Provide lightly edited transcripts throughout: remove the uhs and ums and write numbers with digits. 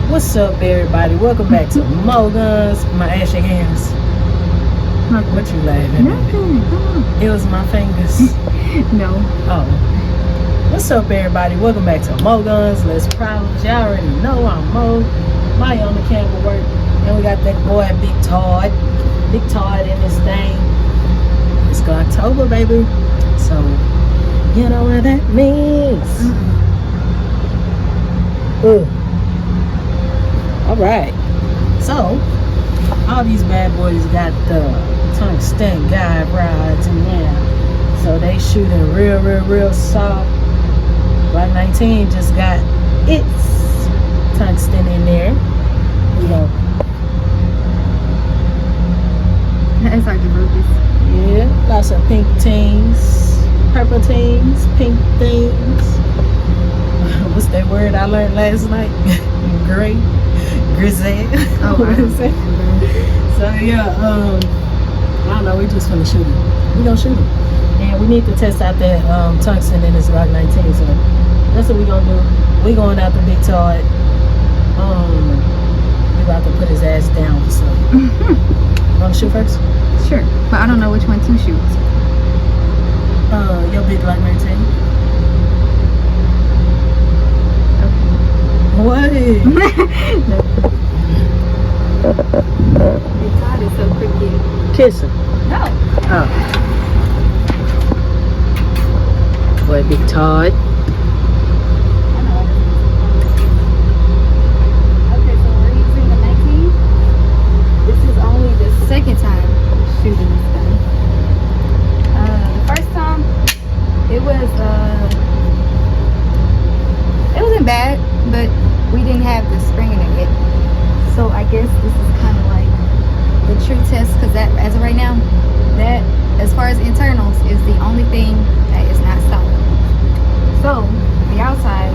What's up, everybody? Welcome back to Mo Guns. My ass shake hands. What you laughing at? Nothing. Come on. It was my fingers. No. Oh. What's up, everybody? Welcome back to Mo Guns. Let's Problems. Y'all already know I'm Mo. My on the camera work. And we got that boy, Big Todd. Big Todd in this thing. It's Glocktober, baby. So, you know what that means. Alright. So, all these bad boys got the tungsten guide rods in there. So they shooting real soft. Glock 19 just got its tungsten in there. You know. That's like the Lucas. Yeah, lots of pink teams, purple teams, pink things. What's that word I learned last night? Gray, grizzly. Oh, What is it? So yeah, I don't know. We just gonna shoot it. We gonna shoot it, and we need to test out that tungsten in this Glock 19. So that's what we gonna do. We going out the Big Todd. We about to put his ass down. So you wanna shoot first? Sure, but I don't know which one to shoot. Your big Glock 19. What? No. Big Todd is so cricket. Kiss him. No. Oh. Boy, Big Todd. I know. Okay, so we're using the 19. This is only the second time shooting this gun. The first time, it wasn't bad, but we didn't have the spring in it yet. So I guess this is kind of like the true test, because that, as of right now, that, as far as internals, is the only thing that is not stopping. So the outside,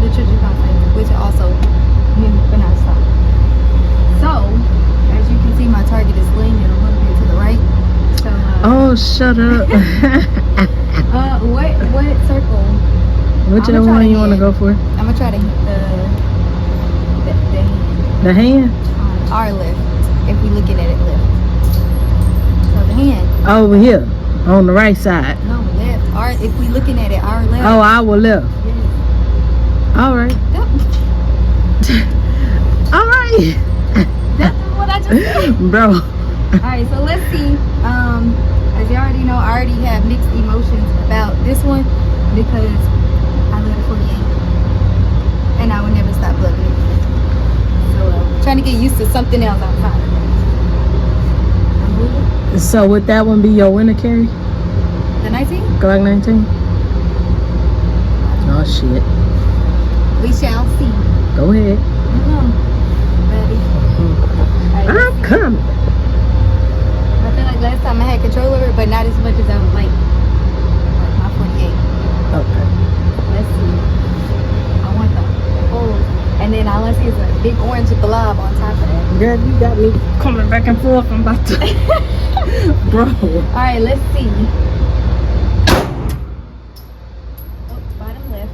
the trigger contact, which also but not stopping. So as you can see, my target is leaning a little bit to the right. So Oh, shut up. what circle? Whichever I'ma try one to you want to hit. go for? I'm gonna try to hit the hand The hand? on our left, if we looking at it left. So the hand. Over here, on the right side. No, left. Our, if we looking at it, our left. Oh, our left. Yes. All right. All right. That's what I just said. Bro. Alright, so let's see. As you already know, I already have mixed emotions about this one because I love 48 and I would never stop loving it. So trying to get used to something else outside of that. I'm moving. So would that one be your winner carry? The 19? Glock 19? Oh, shit. We shall see. Go ahead. Ready? Alright, let's I'm see. coming. I feel like last time I had control over it, but not as much as I would like my 48. Okay. Let's see. I want the whole, and then all I see is a big orange blob on top of that. Girl, you got me coming back and forth. I'm about to. Bro. Alright, let's see. Oh, bottom left.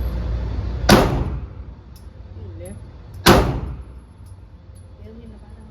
Still in the bottom.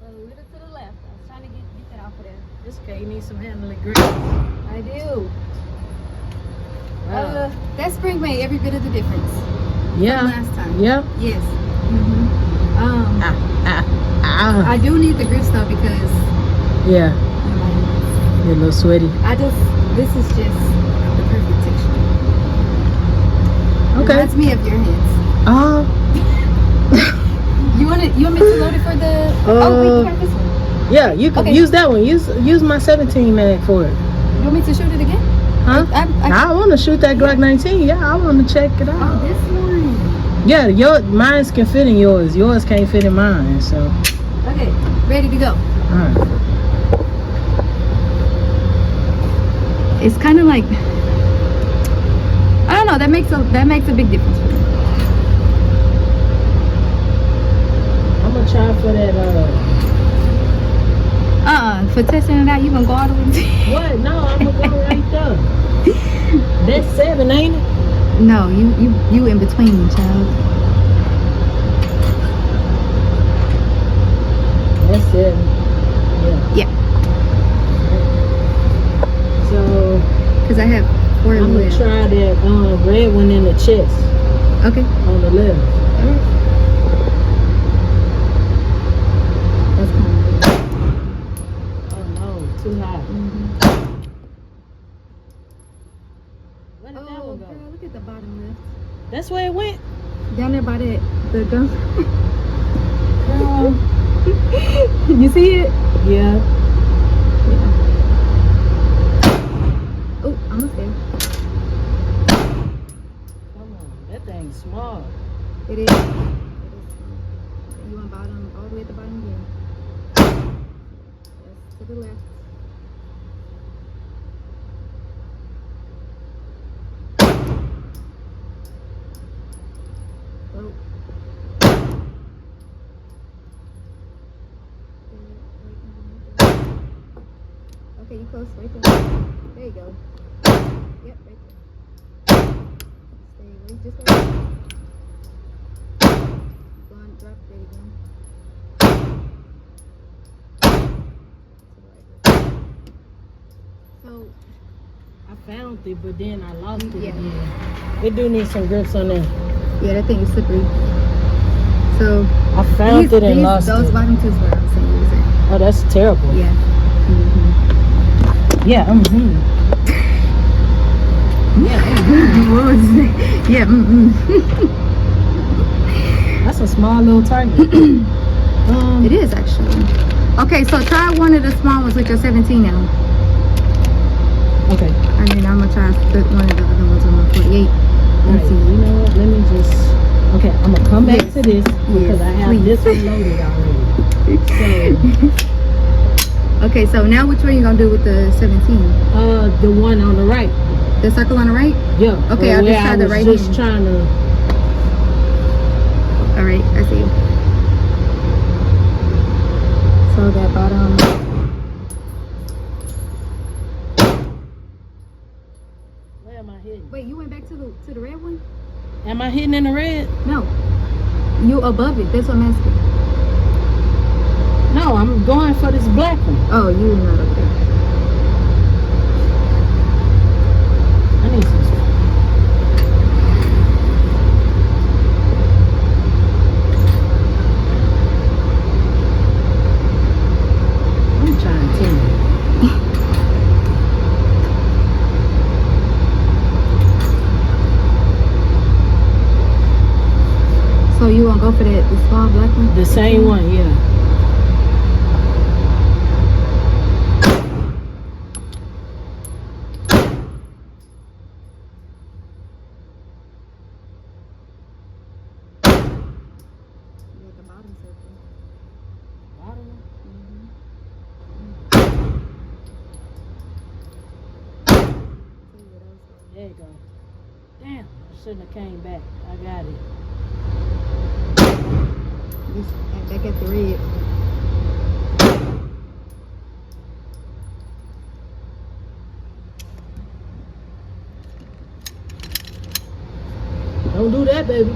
A little to the left. I was trying to get that off of there. This guy, you need some handling grip. I do. Wow. That spring made every bit of the difference. Yeah. From last time. Yep. Yes. Ah. I do need the grip though because Yeah. You're a little sweaty. this is just the perfect texture. Okay. Reminds me of your hands. Oh. You want me to load it for the? We got this one. Yeah, you can Okay. use that one. Use my 17 mag for it. You want me to shoot it again? Huh? I want to shoot that Glock 19. Yeah, I want to check it out. Oh, this one. Yeah, mine can fit in yours. Yours can't fit in mine. So. Okay, ready to go. All right. it's kind of like, I don't know, that makes a big difference for me. I'm gonna try for that. For testing it out, you gonna go all the way to What? No, I'm gonna go right there. That's 7, ain't it? No, you in between, child. That's 7. Yeah. Yeah. So Because I have 4 I'm gonna left. try that red one in the chest Okay. on the left. Alright. That's kind of good. Oh no, too high. Where did that Oh, one go? girl, look at the bottom left. That's where it went. Down there by the gun. Girl. You see it? Yeah. Oh, almost there. Come on, that thing's small. It is. You want bottom, all the way at the bottom again. Yes, to the left. Oh. Okay, you close right there. There you go. Yep, right there. Stay right, just like that. Go on, drop there again. So, I found it, but then I lost it Yeah. again. It do need some grips on there. yeah, that thing is slippery. So, I found it and lost those it. bottom two is what I'm saying. Use it. Oh, that's terrible. Yeah. Yeah. Yeah. What was it? Yeah. That's a small little target. It is actually. Okay, so try one of the small ones with your 17 now. Okay. And then I'm gonna try one of the other ones on my 48. Right. And see. You know what? Let me just. Okay, I'm gonna come back to this because I have please. this one loaded already. Okay, so now which one you gonna do with the 17? The one on the right. The circle on the right? Yeah. Okay, I'll just try the right Just hand. trying to. All right, I see. So that bottom. Where am I hitting? Wait, you went back to the red one? Am I hitting in the red? No. You above it. That's what I'm asking. No, I'm going for this black one. Oh, you not up there. I need some. I'm trying to. So you want to go for the small black one? The same one, yeah. The bottom circle. Bottom one? There you go. Damn, I shouldn't have came back. I got it. Back at the red. Don't do that, baby.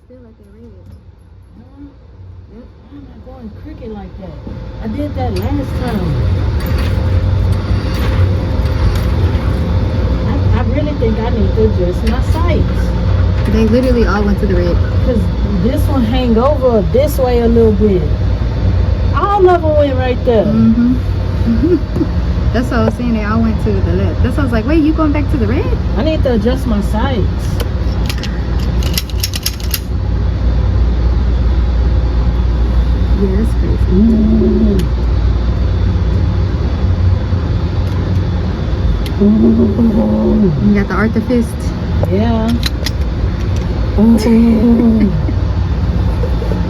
Still like that red. Yep. I'm not going crooked like that. I did that last time. I really think I need to adjust my sights. They literally all went to the red. Because this one hang over this way a little bit. All of them went right there. That's what I was saying. They all went to the left. That's what I was like, wait, you going back to the red? I need to adjust my sights. Yeah, that's crazy. You got the Arthur fist. Yeah. Ooh.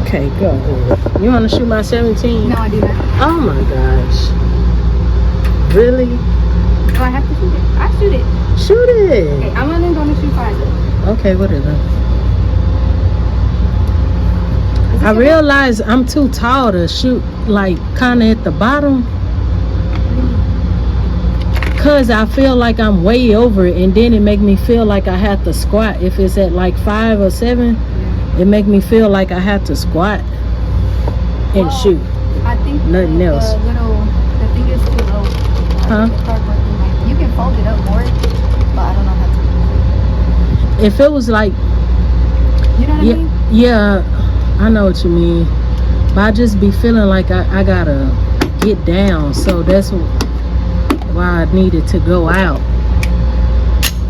Okay, go ahead. You want to shoot my 17? No, I do not. Oh my gosh. Really? Oh, I have to shoot it. I shoot it. Shoot Okay, it. I'm only going to shoot 5 though. Okay, whatever. Is I this your realize I'm too tall to shoot like kind of at the bottom. Cause I feel like I'm way over it, and then it make me feel like I have to squat. If it's at like 5 or 7, it make me feel like I have to squat and shoot. I think Nothing else. the thing is too low. Huh? The cardboard thing, like, you can fold it up more, but I don't know how to. If it was like, You know what I mean? yeah, I know what you mean. But I just be feeling like I gotta get down, so that's why I needed to go out.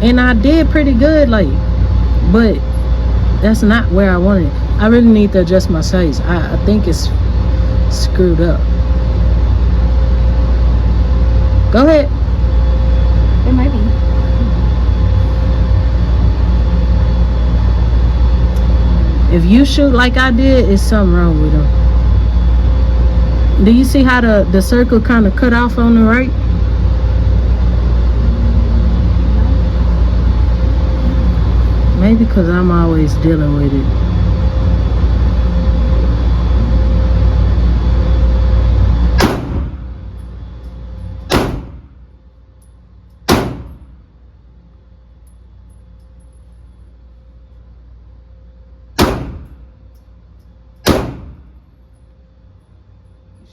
And I did pretty good, like, but that's not where I wanted it. I really need to adjust my size. I think it's screwed up. Go ahead. It might be. If you shoot like I did, it's something wrong with them. Do you see how the circle kind of cut off on the right? Maybe because I'm always dealing with it.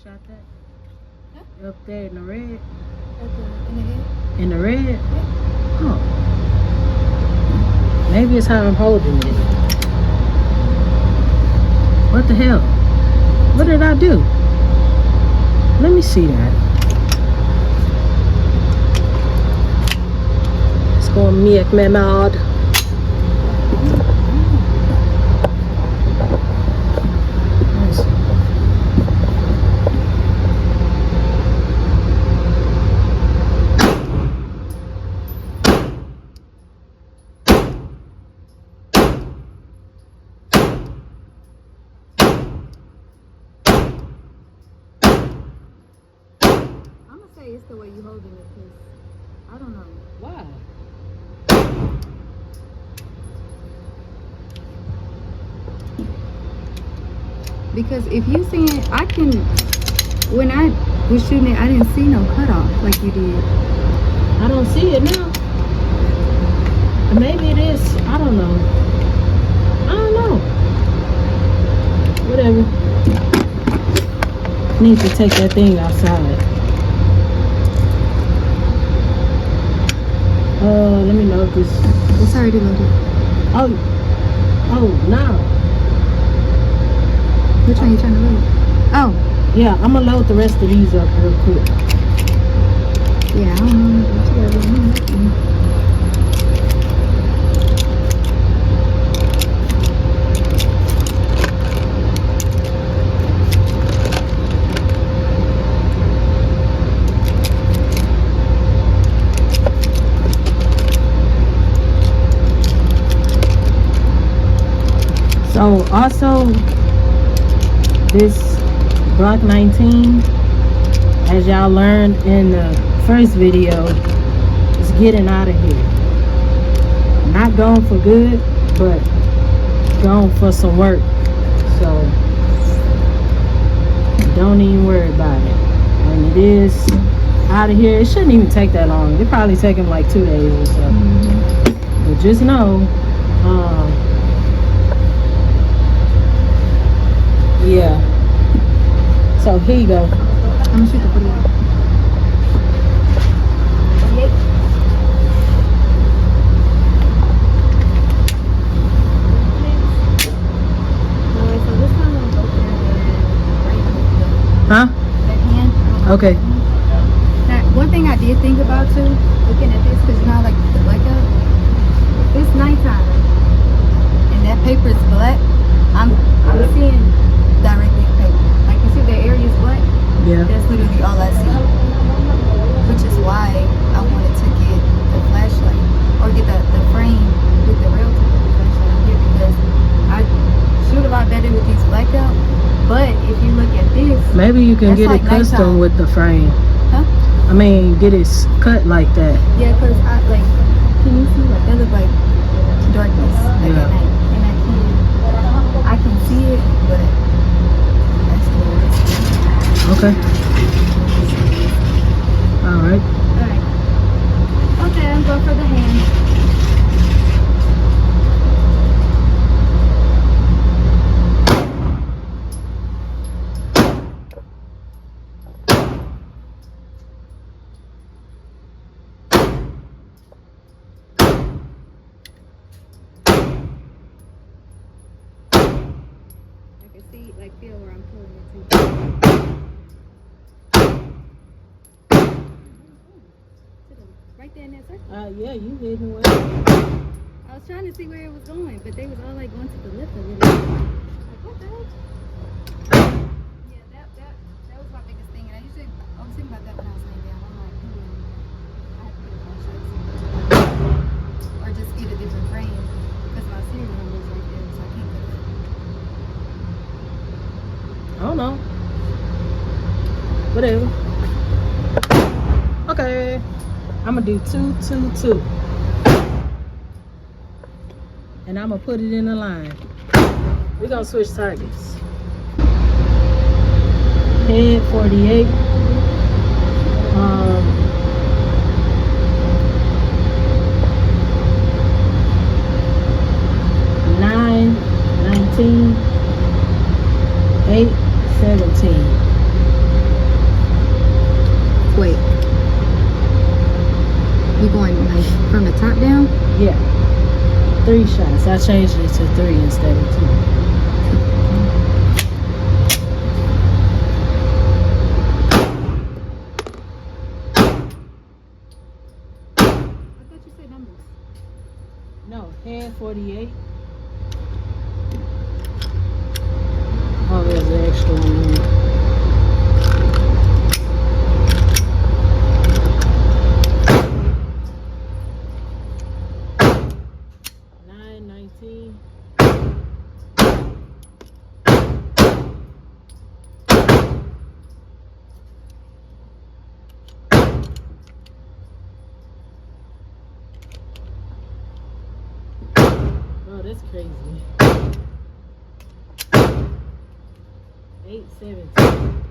Shot that? Yeah. Up there in the red? In the head? In the red? Yeah. Oh. Maybe it's how I'm holding it. What the hell? What did I do? Let me see that. It's going to make me mad. It's the way you holding it, because I don't know. Why? Because if you see it, when I was shooting it, I didn't see no cutoff like you did. I don't see it now. Maybe it is. I don't know. I don't know. Whatever. Need to take that thing outside. Let me know if this. It's already loaded. Oh no. Which one are you trying to load? Oh. Yeah, I'm gonna load the rest of these up real quick. Yeah, I don't know what you got going on. So also, this Glock 19, as y'all learned in the first video, is getting out of here. Not going for good, but going for some work. So don't even worry about it. When it is out of here, it shouldn't even take that long. It probably take them like 2 days or so. But just know, yeah. So here you go. I'm gonna shoot the 48. 48. So this time I'm gonna go for Huh? that hand. Okay. Now, one thing I did think about too, looking at this, because you know, like the blackout, it's nighttime and that paper is black. I'm seeing directly the paper. Like you see, the area is black. Yeah. That's literally all I see, which is why I wanted to get Maybe you can That's get like it custom nighttime. with the frame. Huh? I mean, get it cut like that. Yeah, cause I like. Can you see? Like that look like darkness, like Yeah. at night, and I can see it, but that's cool. Okay. All right. Alright. Okay, I'm going for the hand. I can see, like, feel where I'm pulling it to. Right there in that circle. Yeah, you leading the way. I was trying to see where it was going, but they was all like going to the left a little bit. Like, what the heck? Yeah, that was my biggest thing, and I was thinking about that when I was laying down. I'm like, I have to get a flashlight or just get a different frame because my serial number is right there, so I can't get it. I don't know. Whatever. Okay. I'm gonna do 2, 2, 2. And I'm gonna put it in a line. We're gonna switch targets. Head 48. 9, 19, 8, 17. Wait. You going like from the top down? Yeah. 3 shots. I changed it to 3 instead of 2. I thought you said numbers. No, hand 48. Oh, there's an extra one there. Oh, that's crazy. 8, 17.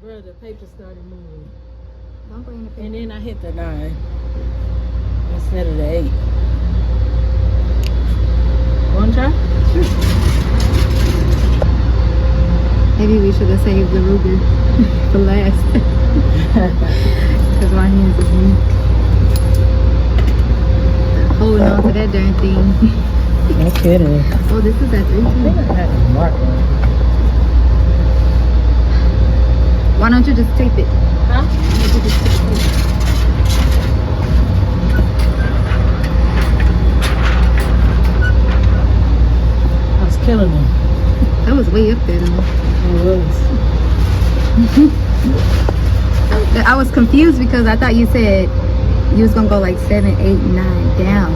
Bro, the paper started moving. Don't bring the And then I hit the 9 instead of the 8. Wanna try? Sure. Maybe we should have saved the Ruger for last. Because my hands is weak. Holding on to that darn thing. No kidding. Oh, this is at 3 I think I had a marker. Why don't you just tape it? Huh? I was killing him. That was way up there though. It was. I was confused because I thought you said you was gonna go like 7, 8, 9 down,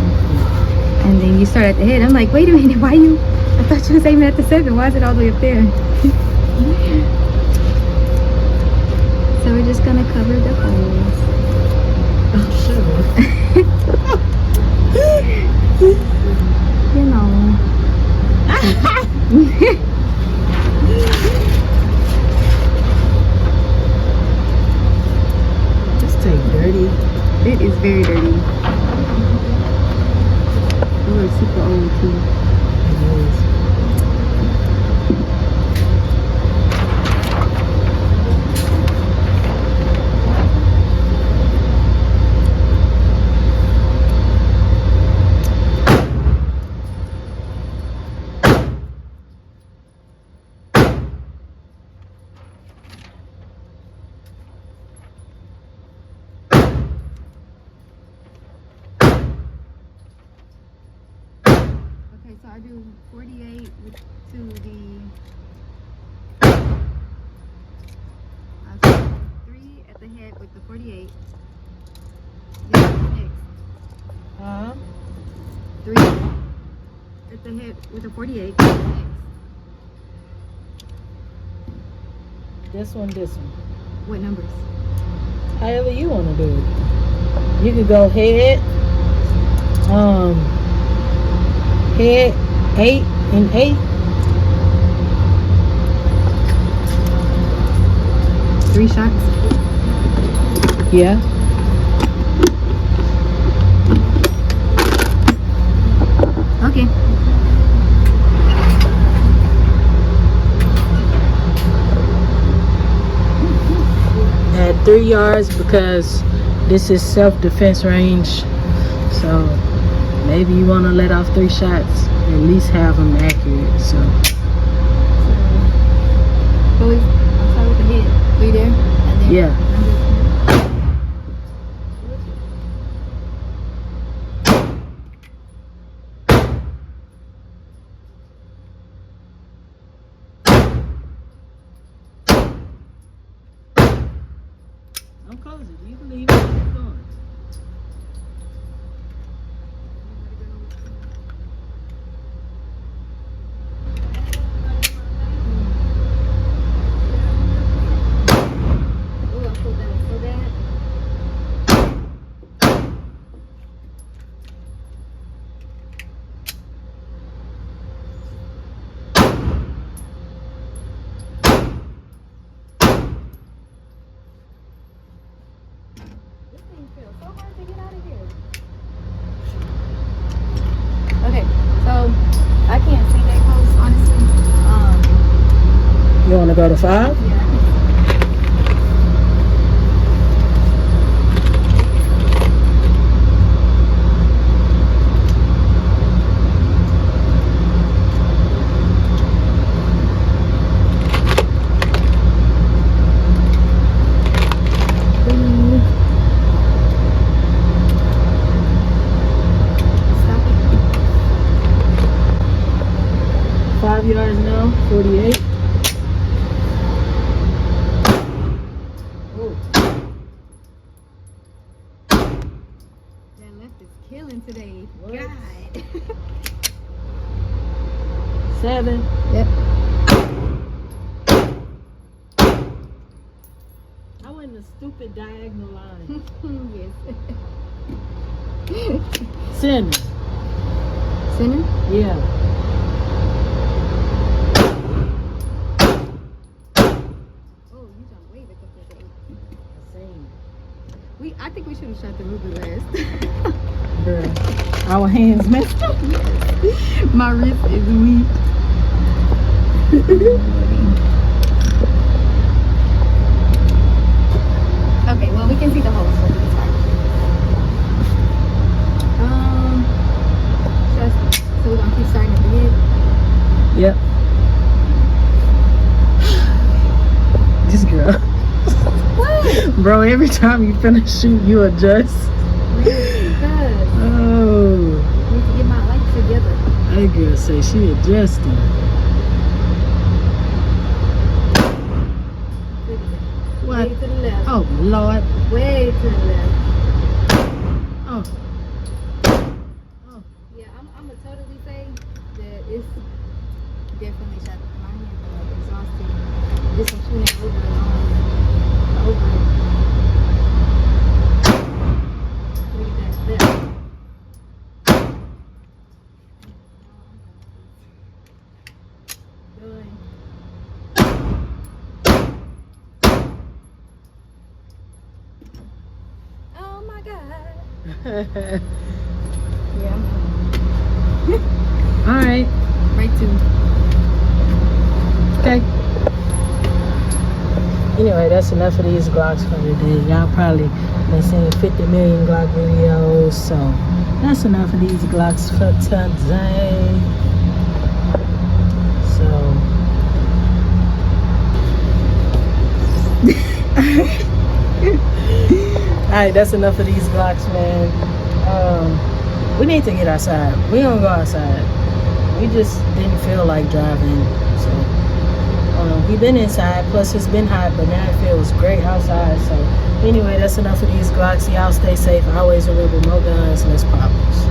and then you start at the head. I'm like, wait a minute, why you? I thought you was aiming at the 7. Why is it all the way up there? So we're just gonna cover the holes. Oh, sure. You know. This tape dirty. It is very dirty. Oh, it's super old too. It is. Okay, so I do 48 to the. I do 3 at the head with the 48. Then next. 3, 3. at the head with a 48. This one. What numbers? However you want to do it. You could go head, head 8 and 8. 3 shots. Yeah. Okay. At 3 yards because this is self-defense range. So maybe you want to let off 3 shots. At least have them accurate. So. Boys, I'll start with the head. 3 there. And then Yeah. Don't close it. You can leave it going. Oh, I pulled that so bad. This thing feels so hard to get out of here. Okay, so I can't see that close, honestly. You want to go to 5? Yeah. Stop it. 5 yards now, 48. Ooh. That left is killing today. What? God. 7. Yep. I went in a stupid diagonal line. Yes. Center. Center? Yeah. Oh, you jumped way back up there. Same. I think we should have shot the ruby last. Bruh. Our hands messed up. My wrist is weak. Okay, well we can see the holes, so it's fine. So we're gonna keep starting at the head. Yep. This girl. What? Bro, every time you finish shoot, you adjust. Because Oh. I need to get my life together. That girl say she adjusting. What? Way to the left. Oh, Lord. Way to the left. Oh. Yeah, I'm gonna totally say that it's definitely shot. My hands are like exhausted. Just from shooting over and over. Look at that left. Good. Oh my God. Yeah. All right. Right to. Okay. Anyway, that's enough of these Glocks for today. Y'all probably been seeing 50 million Glock videos, so that's enough of these Glocks for today. So. Alright, that's enough of these Glocks, man. We need to get outside. We don't go outside. We just didn't feel like driving, so we've been inside. Plus, it's been hot, but now it feels great outside. So, anyway, that's enough of these Glocks. Y'all stay safe. Always remember, more guns, less problems.